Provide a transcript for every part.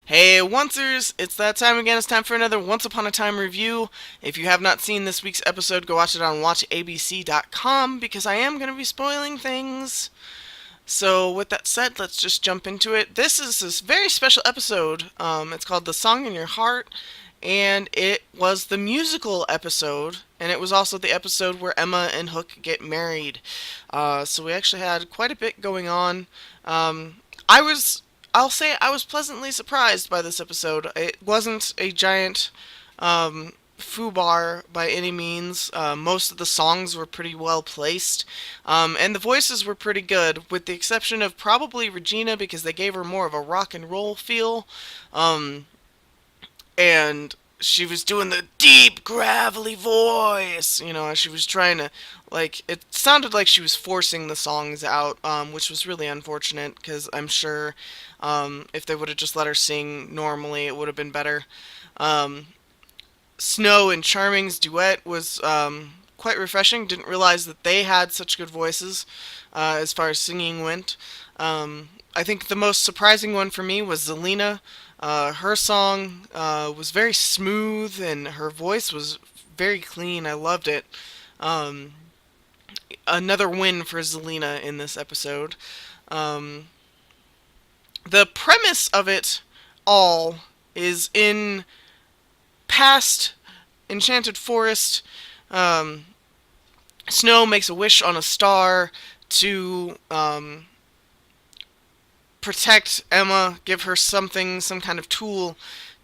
Hey, Oncers! It's that time again. It's time for another Once Upon a Time review. If you have not seen this week's episode, go watch it on watchabc.com because I am going to be spoiling things. So, with that said, let's just jump into it. This is this very special episode. It's called The Song in Your Heart, and it was the musical episode, and it was also the episode where Emma and Hook get married. So, we actually had quite a bit going on. Um, I was I'll say I was pleasantly surprised by this episode. It wasn't a giant foobar by any means. Most of the songs were pretty well placed, and the voices were pretty good, with the exception of probably Regina because they gave her more of a rock and roll feel. Um, and she was doing the deep gravelly voice, as she was trying to, like, it sounded like she was forcing the songs out, which was really unfortunate because I'm sure if they would have just let her sing normally, it would have been better. um, Snow and Charming's duet was quite refreshing. Didn't realize that they had such good voices as far as singing went. I think the most surprising one for me was Zelina. Her song was very smooth and her voice was very clean. I loved it. Um, Another win for Zelina in this episode. Um, the premise of it all is in past Enchanted Forest. Um, Snow makes a wish on a star to protect Emma, give her something, some kind of tool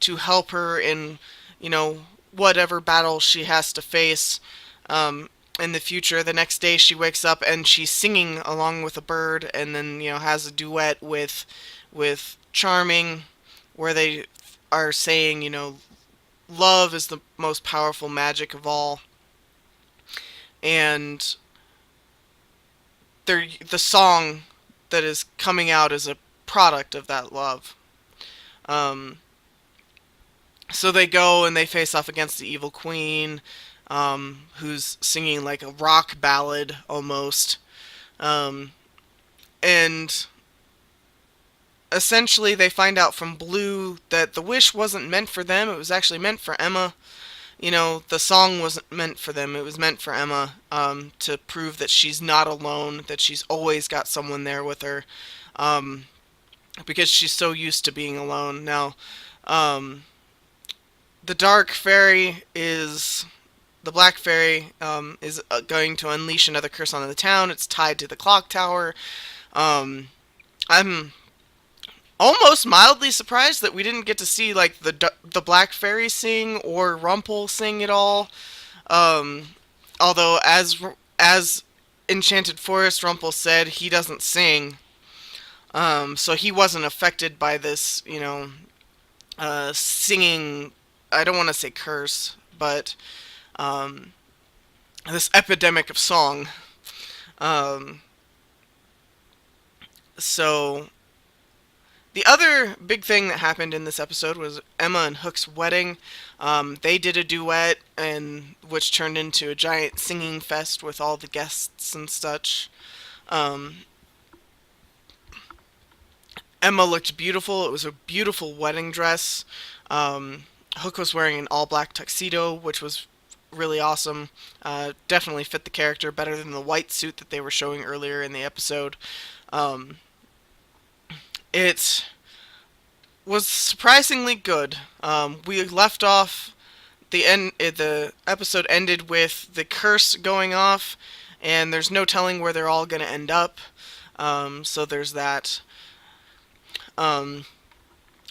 to help her in, you know, whatever battle she has to face in the future. The next day she wakes up and she's singing along with a bird, and then has a duet with Charming, where they are saying, love is the most powerful magic of all, and the song that is coming out is a product of that love. Um, so they go and they face off against the evil queen, who's singing like a rock ballad almost. Um, and essentially, they find out from Blue that the wish wasn't meant for them, it was actually meant for Emma. The song wasn't meant for them, it was meant for Emma, to prove that she's not alone, that she's always got someone there with her, um, because she's so used to being alone. Now, um, the Dark Fairy is. The Black Fairy is going to unleash another curse on the town. It's tied to the clock tower. Um, I'm almost mildly surprised that we didn't get to see like the Black Fairy sing or Rumpel sing at all. Um, Although as Enchanted Forest Rumpel said, he doesn't sing, so he wasn't affected by this, singing. I don't want to say curse, but um, this epidemic of song. Um, so the other big thing that happened in this episode was Emma and Hook's wedding. They did a duet, and which turned into a giant singing fest with all the guests and such. Um, Emma looked beautiful. It was a beautiful wedding dress. Hook was wearing an all black tuxedo, which was really awesome. Definitely fit the character better than the white suit that they were showing earlier in the episode. Um, it was surprisingly good. We left off the end. The episode ended with the curse going off, and there's no telling where they're all going to end up. So there's that. Um,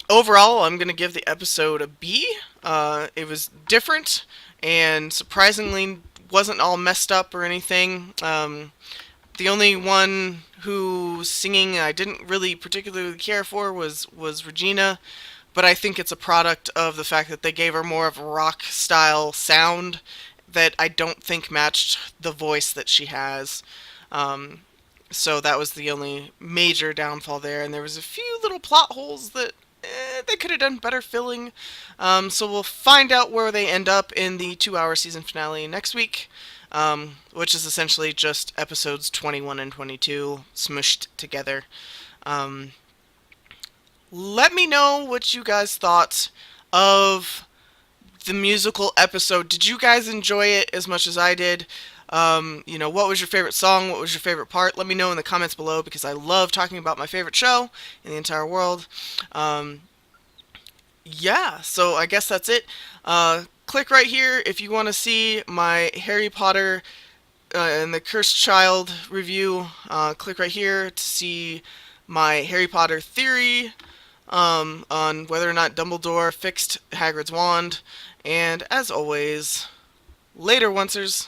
Overall, I'm going to give the episode a B. It was different and surprisingly wasn't all messed up or anything. The only one who singing I didn't really particularly care for was Regina, but I think it's a product of the fact that they gave her more of a rock style sound that I don't think matched the voice that she has. Um, so that was the only major downfall there, and there was a few little plot holes that they could have done better filling. So we'll find out where they end up in the 2-hour season finale next week, which is essentially just episodes 21 and 22 smushed together. Um, Let me know what you guys thought of the musical episode. Did you guys enjoy it as much as I did? What was your favorite song? What was your favorite part? Let me know in the comments below because I love talking about my favorite show in the entire world. Um, yeah, so I guess that's it. Click right here if you want to see my Harry Potter and the Cursed Child review. Click right here to see my Harry Potter theory on whether or not Dumbledore fixed Hagrid's wand. And as always, later, Oncers.